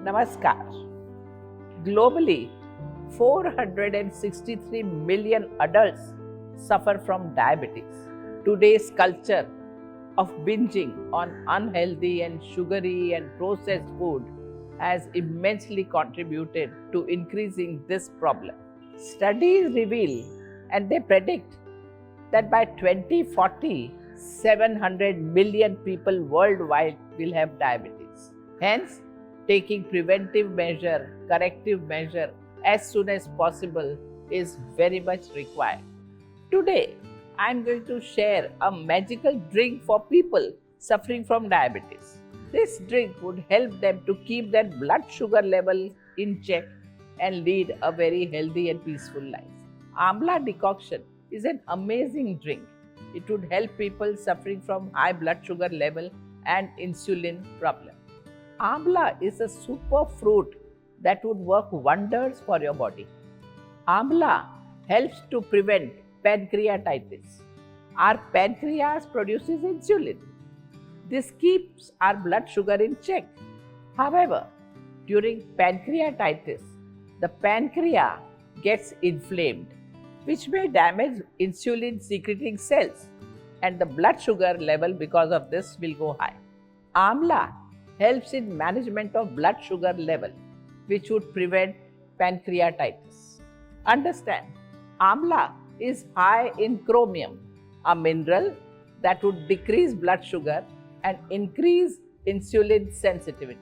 Namaskar. Globally, 463 million adults suffer from diabetes. Today's culture of binging on unhealthy and sugary and processed food has immensely contributed to increasing this problem. Studies reveal and they predict that by 2040, 700 million people worldwide will have diabetes. Hence, taking preventive measure, corrective measure as soon as possible is very much required. Today, I am going to share a magical drink for people suffering from diabetes. This drink would help them to keep their blood sugar level in check and lead a very healthy and peaceful life. Amla decoction is an amazing drink. It would help people suffering from high blood sugar level and insulin problem. Amla is a super fruit that would work wonders for your body. Amla helps to prevent pancreatitis. Our pancreas produces insulin. This keeps our blood sugar in check. However, during pancreatitis, the pancreas gets inflamed, which may damage insulin secreting cells, and the blood sugar level because of this will go high. Amla helps in management of blood sugar level, which would prevent pancreatitis. Understand, amla is high in chromium, a mineral that would decrease blood sugar and increase insulin sensitivity.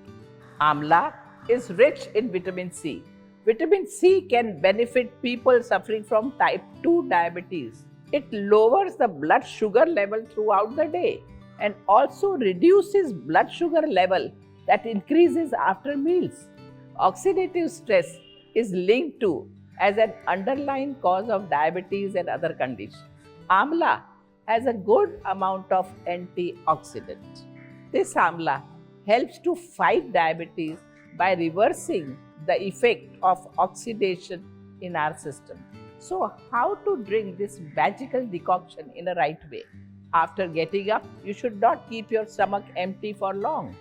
Amla is rich in vitamin C. Vitamin C can benefit people suffering from type 2 diabetes. It lowers the blood sugar level throughout the day and also reduces blood sugar level that increases after meals. Oxidative stress is linked to as an underlying cause of diabetes and other conditions. Amla has a good amount of antioxidant. This amla helps to fight diabetes by reversing the effect of oxidation in our system. So, how to drink this magical decoction in a right way? After getting up, you should not keep your stomach empty for long.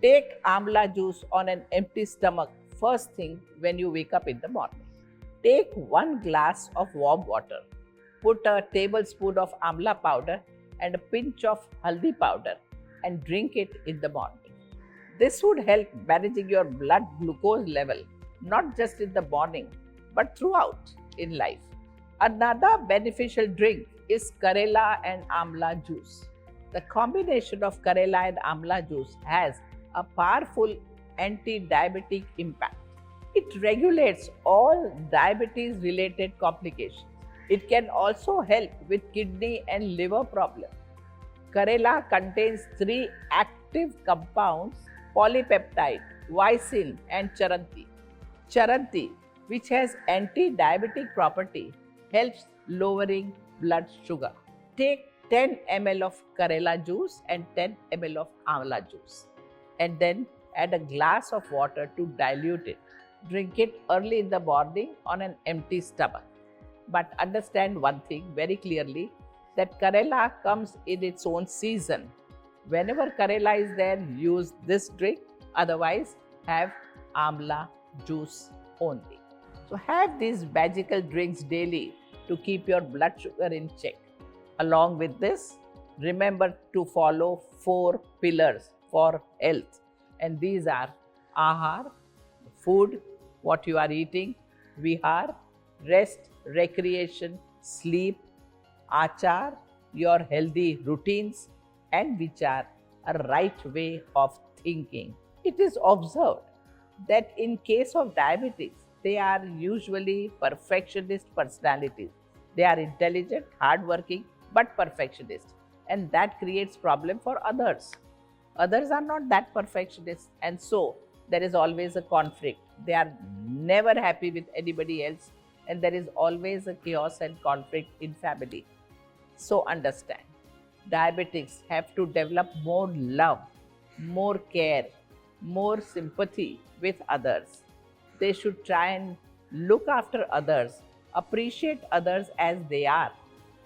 Take amla juice on an empty stomach first thing when you wake up in the morning. Take 1 glass of warm water. Put a tablespoon of amla powder and a pinch of haldi powder and drink it in the morning. This would help managing your blood glucose level, not just in the morning, but throughout in life. Another beneficial drink is Karela and Amla juice. The combination of Karela and Amla juice has a powerful anti-diabetic impact. It regulates all diabetes-related complications. It can also help with kidney and liver problems. Karela contains 3 active compounds: polypeptide, vicin, and charanti. Charanti, which has anti-diabetic property, helps lowering blood sugar. Take 10 ml of Karela juice and 10 ml of Amla juice, and then add a glass of water to dilute it. Drink it early in the morning on an empty stomach. But understand one thing very clearly, that Karela comes in its own season. Whenever Karela is there, use this drink. Otherwise, have Amla juice only. So have these magical drinks daily to keep your blood sugar in check. Along with this, remember to follow 4 pillars for health. And these are Ahar, food, what you are eating; Vihar, rest, recreation, sleep; Achar, your healthy routines; and Vichar, a right way of thinking. It is observed that in case of diabetes, they are usually perfectionist personalities. They are intelligent, hardworking, but perfectionist, and that creates problem for others. Others are not that perfectionist, and so there is always a conflict. They are never happy with anybody else, and there is always a chaos and conflict in family. So understand, diabetics have to develop more love, more care, more sympathy with others. They should try and look after others, appreciate others as they are,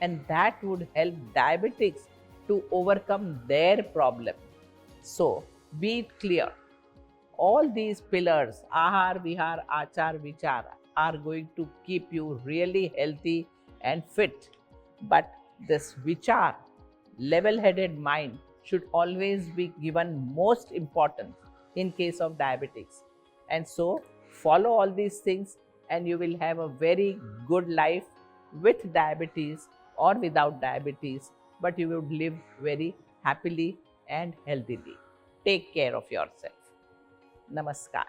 and that would help diabetics to overcome their problem. So, be it clear, All these pillars, ahar, vihar, achar, vichar, are going to keep you really healthy and fit. But this vichar, level headed mind, should always be given most importance in case of diabetics. And so follow all these things and you will have a very good life with diabetes or without diabetes, but you will live very happily and healthily. Take care of yourself. Namaskar.